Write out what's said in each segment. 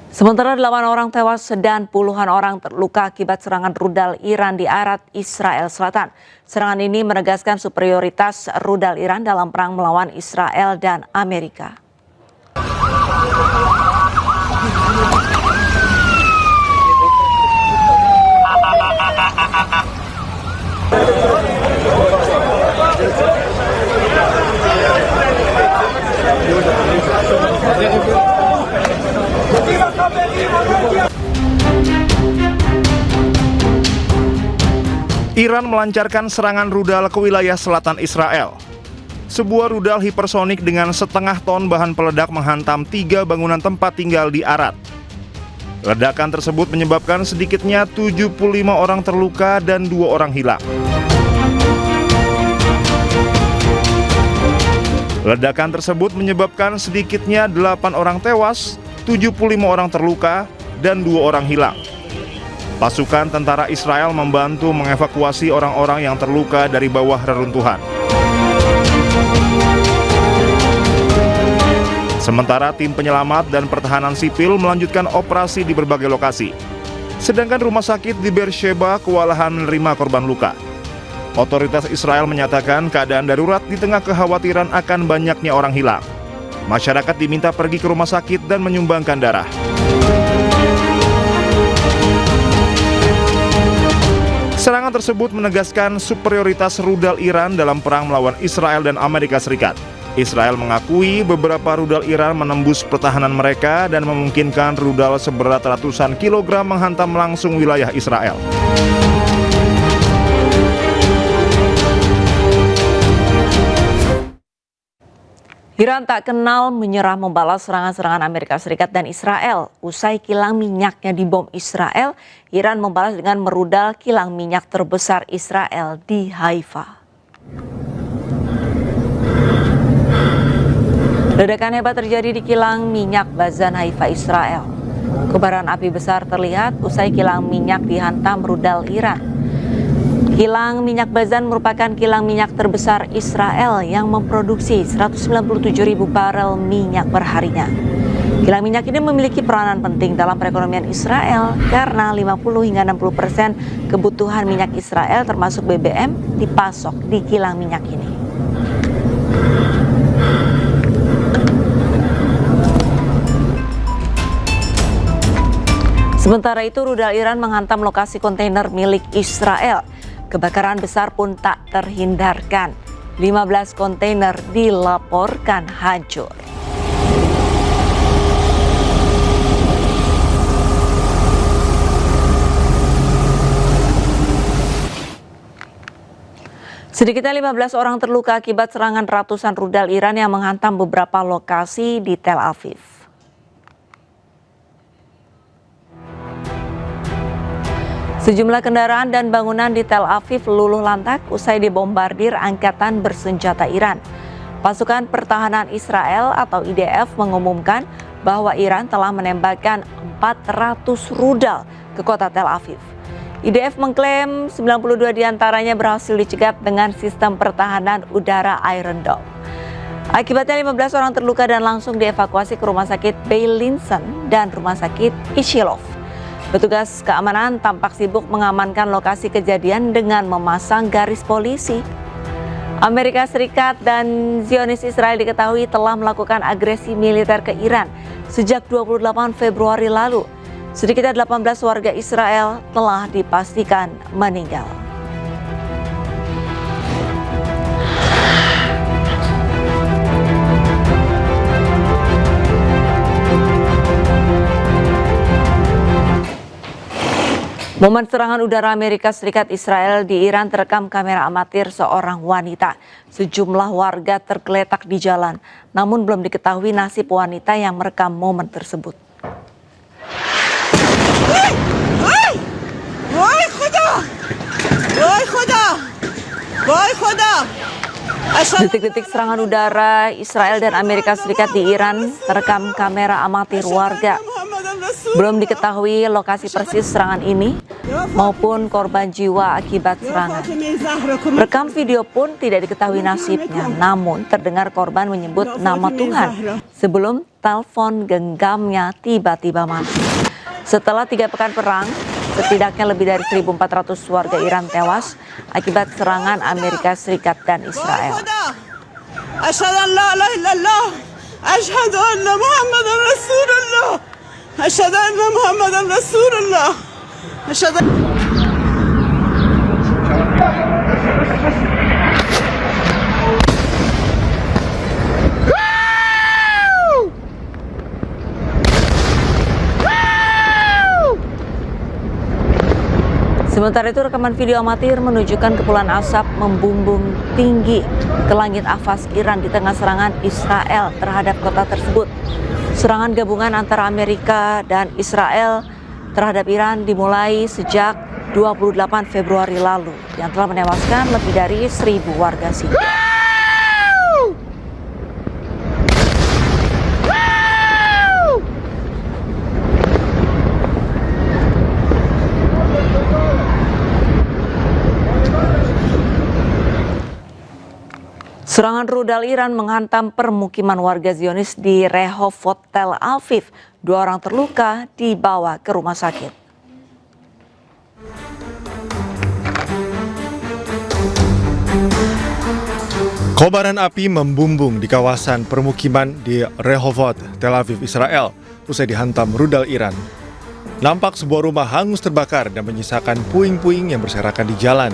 Sementara 8 orang tewas dan puluhan orang terluka akibat serangan rudal Iran di Arad, Israel Selatan. Serangan ini menegaskan superioritas rudal Iran dalam perang melawan Israel dan Amerika. Iran melancarkan serangan rudal ke wilayah selatan Israel. Sebuah rudal hipersonik dengan setengah ton bahan peledak menghantam 3 bangunan tempat tinggal di Arad. Ledakan tersebut menyebabkan sedikitnya 75 orang terluka dan 2 orang hilang. Ledakan tersebut menyebabkan sedikitnya 8 orang tewas, 75 orang terluka, dan 2 orang hilang. Pasukan tentara Israel membantu mengevakuasi orang-orang yang terluka dari bawah reruntuhan. Sementara tim penyelamat dan pertahanan sipil melanjutkan operasi di berbagai lokasi. Sedangkan rumah sakit di Beersheba kewalahan menerima korban luka. Otoritas Israel menyatakan keadaan darurat di tengah kekhawatiran akan banyaknya orang hilang. Masyarakat diminta pergi ke rumah sakit dan menyumbangkan darah. Serangan tersebut menegaskan superioritas rudal Iran dalam perang melawan Israel dan Amerika Serikat. Israel mengakui beberapa rudal Iran menembus pertahanan mereka dan memungkinkan rudal seberat ratusan kilogram menghantam langsung wilayah Israel. Iran tak kenal menyerah membalas serangan-serangan Amerika Serikat dan Israel. Usai kilang minyaknya dibom Israel, Iran membalas dengan merudal kilang minyak terbesar Israel di Haifa. Ledakan hebat terjadi di kilang minyak Bazan Haifa, Israel. Kobaran api besar terlihat usai kilang minyak dihantam rudal Iran. Kilang minyak Bazan merupakan kilang minyak terbesar Israel yang memproduksi 197.000 barel minyak perharinya. Kilang minyak ini memiliki peranan penting dalam perekonomian Israel karena 50 hingga 60% kebutuhan minyak Israel termasuk BBM dipasok di kilang minyak ini. Sementara itu, rudal Iran menghantam lokasi kontainer milik Israel. Kebakaran besar pun tak terhindarkan. 15 kontainer dilaporkan hancur. Sedikitnya 15 orang terluka akibat serangan ratusan rudal Iran yang menghantam beberapa lokasi di Tel Aviv. Sejumlah kendaraan dan bangunan di Tel Aviv luluh lantak usai dibombardir angkatan bersenjata Iran. Pasukan Pertahanan Israel atau IDF mengumumkan bahwa Iran telah menembakkan 400 rudal ke kota Tel Aviv. IDF mengklaim 92 diantaranya berhasil dicegat dengan sistem pertahanan udara Iron Dome. Akibatnya 15 orang terluka dan langsung dievakuasi ke rumah sakit Beilinson dan rumah sakit Ishilov. Petugas keamanan tampak sibuk mengamankan lokasi kejadian dengan memasang garis polisi. Amerika Serikat dan Zionis Israel diketahui telah melakukan agresi militer ke Iran sejak 28 Februari lalu. Sedikitnya 18 warga Israel telah dipastikan meninggal. Momen serangan udara Amerika Serikat Israel di Iran terekam kamera amatir seorang wanita. Sejumlah warga tergeletak di jalan, namun belum diketahui nasib wanita yang merekam momen tersebut. Detik-detik serangan udara Israel dan Amerika Serikat di Iran terekam kamera amatir warga. Belum diketahui lokasi persis serangan ini maupun korban jiwa akibat serangan. Rekam video pun tidak diketahui nasibnya, namun terdengar korban menyebut nama Tuhan sebelum telepon genggamnya tiba-tiba mati. Setelah 3 pekan perang, setidaknya lebih dari 1.400 warga Iran tewas akibat serangan Amerika Serikat dan Israel. Asyhadu an la ilaha illallah, asyhadu anna Muhammadar Rasulullah, asyhadu anna Muhammadar Rasulullah, asyhadu. Sementara itu, rekaman video amatir menunjukkan kepulan asap membumbung tinggi ke langit Afas Iran di tengah serangan Israel terhadap kota tersebut. Serangan gabungan antara Amerika dan Israel terhadap Iran dimulai sejak 28 Februari lalu yang telah menewaskan lebih dari 1.000 warga sipil. Serangan rudal Iran menghantam permukiman warga Zionis di Rehovot, Tel Aviv. 2 orang terluka dibawa ke rumah sakit. Kobaran api membumbung di kawasan permukiman di Rehovot, Tel Aviv, Israel, usai dihantam rudal Iran. Nampak sebuah rumah hangus terbakar dan menyisakan puing-puing yang berserakan di jalan.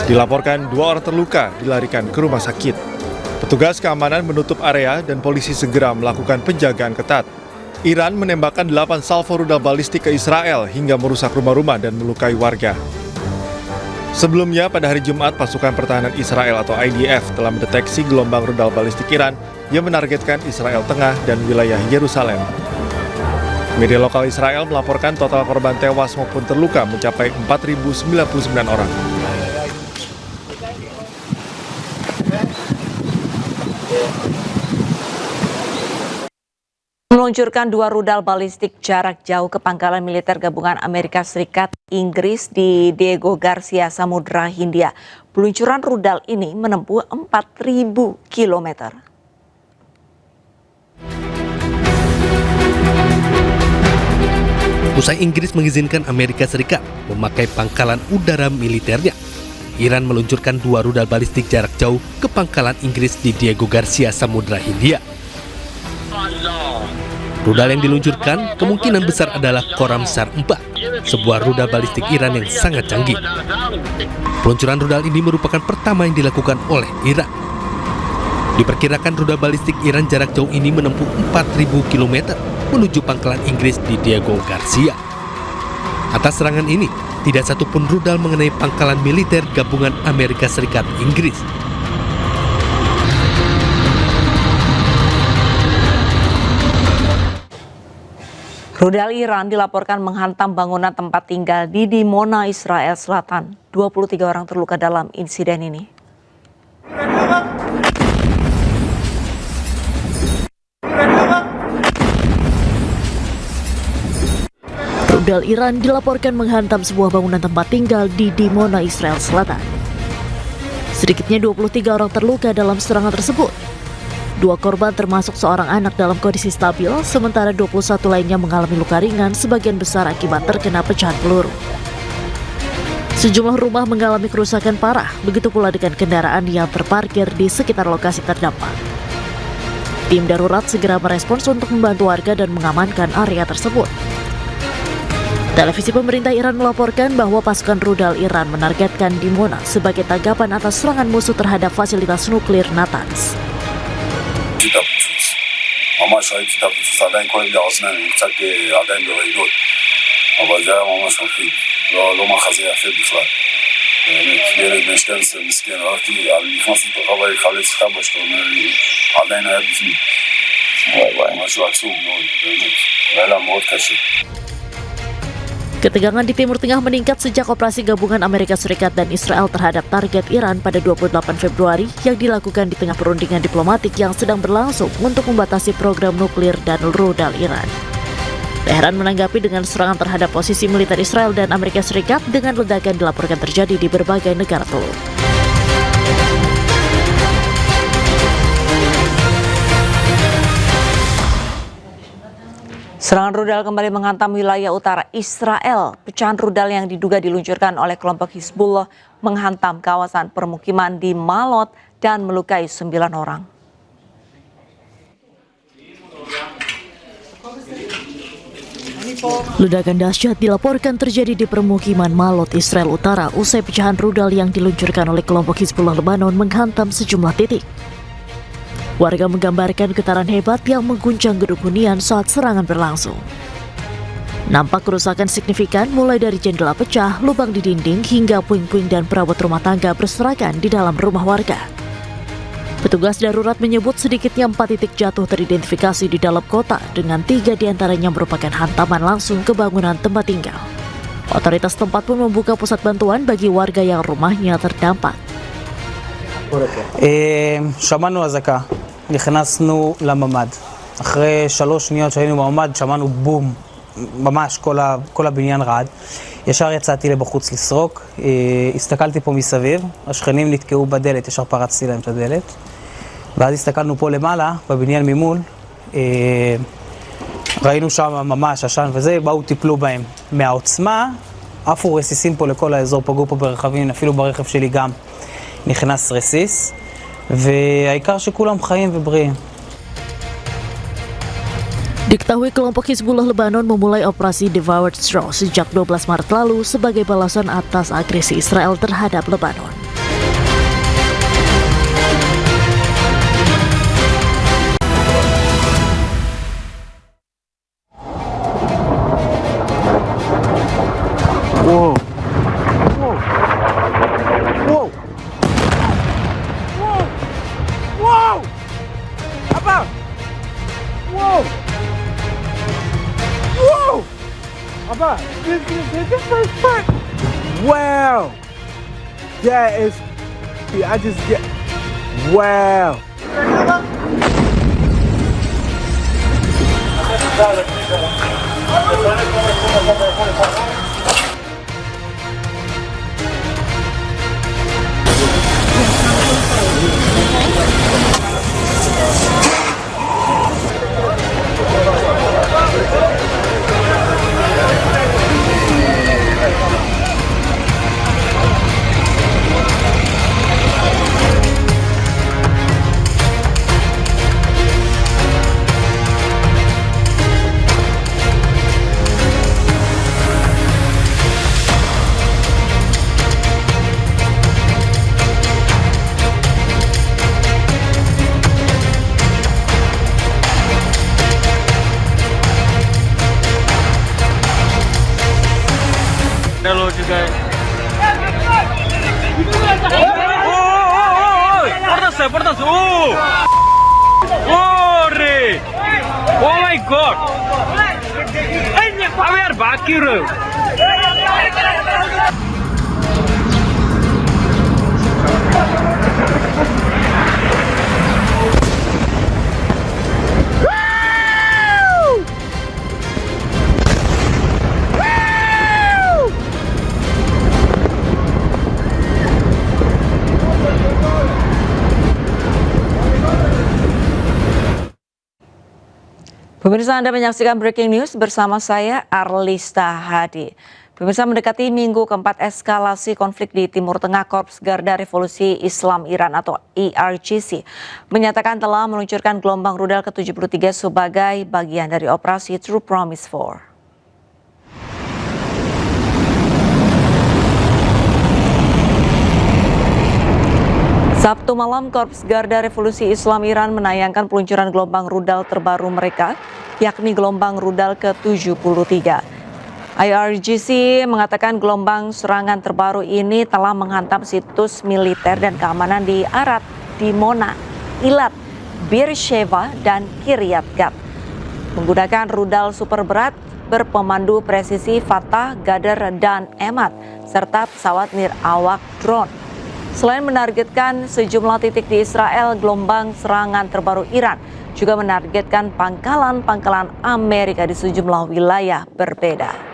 Dilaporkan 2 orang terluka dilarikan ke rumah sakit. Petugas keamanan menutup area dan polisi segera melakukan penjagaan ketat. Iran menembakkan 8 salvo rudal balistik ke Israel hingga merusak rumah-rumah dan melukai warga. Sebelumnya pada hari Jumat, pasukan pertahanan Israel atau IDF telah mendeteksi gelombang rudal balistik Iran yang menargetkan Israel Tengah dan wilayah Yerusalem. Media lokal Israel melaporkan total korban tewas maupun terluka mencapai 4.099 orang. Meluncurkan 2 rudal balistik jarak jauh ke pangkalan militer gabungan Amerika Serikat Inggris di Diego Garcia, Samudra Hindia. Peluncuran rudal ini menempuh 4.000 kilometer. Usai Inggris mengizinkan Amerika Serikat memakai pangkalan udara militernya, Iran meluncurkan 2 rudal balistik jarak jauh ke pangkalan Inggris di Diego Garcia, Samudra Hindia. Rudal yang diluncurkan kemungkinan besar adalah Khorramshahr 4, sebuah rudal balistik Iran yang sangat canggih. Peluncuran rudal ini merupakan pertama yang dilakukan oleh Iran. Diperkirakan rudal balistik Iran jarak jauh ini menempuh 4.000 km menuju pangkalan Inggris di Diego Garcia. Atas serangan ini, tidak satupun rudal mengenai pangkalan militer gabungan Amerika Serikat Inggris. Rudal Iran dilaporkan menghantam bangunan tempat tinggal di Dimona, Israel Selatan. 23 orang terluka dalam insiden ini. Rudal Iran dilaporkan menghantam sebuah bangunan tempat tinggal di Dimona, Israel Selatan. Sedikitnya 23 orang terluka dalam serangan tersebut. 2 korban termasuk seorang anak dalam kondisi stabil, sementara 21 lainnya mengalami luka ringan sebagian besar akibat terkena pecahan peluru. Sejumlah rumah mengalami kerusakan parah, begitu pula dengan kendaraan yang terparkir di sekitar lokasi terdampak. Tim darurat segera merespons untuk membantu warga dan mengamankan area tersebut. Televisi pemerintah Iran melaporkan bahwa pasukan rudal Iran menargetkan Dimona sebagai tanggapan atas serangan musuh terhadap fasilitas nuklir Natanz. ממש ראיתי את הפיצוץ, עדיין כואב לי האוזניים, קצת עדיין ברעידות, אבל זה היה ממש מפחיד, לא מחזה יפה בכלל. באמת, ילד בן 12 מסכן, נכנסתי לתוך הבית, חלץ חבא שאתה אומר לי, עדיין היה בפנים. משהו עצוב מאוד, באמת, היה מאוד קשה. Ketegangan di Timur Tengah meningkat sejak operasi gabungan Amerika Serikat dan Israel terhadap target Iran pada 28 Februari yang dilakukan di tengah perundingan diplomatik yang sedang berlangsung untuk membatasi program nuklir dan rudal Iran. Teheran menanggapi dengan serangan terhadap posisi militer Israel dan Amerika Serikat dengan ledakan dilaporkan terjadi di berbagai negara telur. Serangan rudal kembali menghantam wilayah utara Israel. Pecahan rudal yang diduga diluncurkan oleh kelompok Hizbullah menghantam kawasan permukiman di Malot dan melukai 9 orang. Ledakan dahsyat dilaporkan terjadi di permukiman Malot, Israel Utara usai pecahan rudal yang diluncurkan oleh kelompok Hizbullah Lebanon menghantam sejumlah titik. Warga menggambarkan getaran hebat yang mengguncang gedung hunian saat serangan berlangsung. Nampak kerusakan signifikan mulai dari jendela pecah, lubang di dinding, hingga puing-puing dan perabot rumah tangga berserakan di dalam rumah warga. Petugas darurat menyebut sedikitnya 4 titik jatuh teridentifikasi di dalam kota, dengan 3 diantaranya merupakan hantaman langsung ke bangunan tempat tinggal. Otoritas tempat pun membuka pusat bantuan bagi warga yang rumahnya terdampak. שמענו אזעקה, נכנסנו לממ"ד. אחרי 3 שניות שהיינו בממ"ד שמענו בום, ממש כל הבניין רעד. ישר יצאתי לבחוץ לסרוק, הסתכלתי פה מסביב, השכנים נתקעו בדלת, ישר פרצתי להם את הדלת. ואז הסתכלנו פה למעלה, בבניין ממול, ראינו שם ממש עשן וזה, באו טיפלו בהם. מהעוצמה, עפו רסיסים פה לכל האזור, פגעו פה ברכבים, אפילו ברכב שלי גם. נכנס רסיס, והעיקר שכולם חיים ובריאים. Diketahui kelompok Hizbullah Lebanon memulai operasi Devoured Straw sejak 12 Maret lalu sebagai balasan atas agresi Israel terhadap Lebanon. Wow. Wow, that is, I just get, wow. Hello juga. Portas. Oh, re. Oh my God. Abi yaar baki rahe ho. Pemirsa, Anda menyaksikan Breaking News bersama saya Arlista Hadi. Pemirsa, mendekati minggu keempat eskalasi konflik di Timur Tengah, Korps Garda Revolusi Islam Iran atau IRGC menyatakan telah meluncurkan gelombang rudal ke-73 sebagai bagian dari operasi True Promise 4. Sabtu malam, Korps Garda Revolusi Islam Iran menayangkan peluncuran gelombang rudal terbaru mereka, yakni gelombang rudal ke-73. IRGC mengatakan gelombang serangan terbaru ini telah menghantam situs militer dan keamanan di Arad, Dimona, Ilat, Beersheva, dan Kiryat Gat. Menggunakan rudal super berat berpemandu presisi Fatah, Ghadar, dan Emad, serta pesawat nirawak drone. Selain menargetkan sejumlah titik di Israel, gelombang serangan terbaru Iran juga menargetkan pangkalan-pangkalan Amerika di sejumlah wilayah berbeda.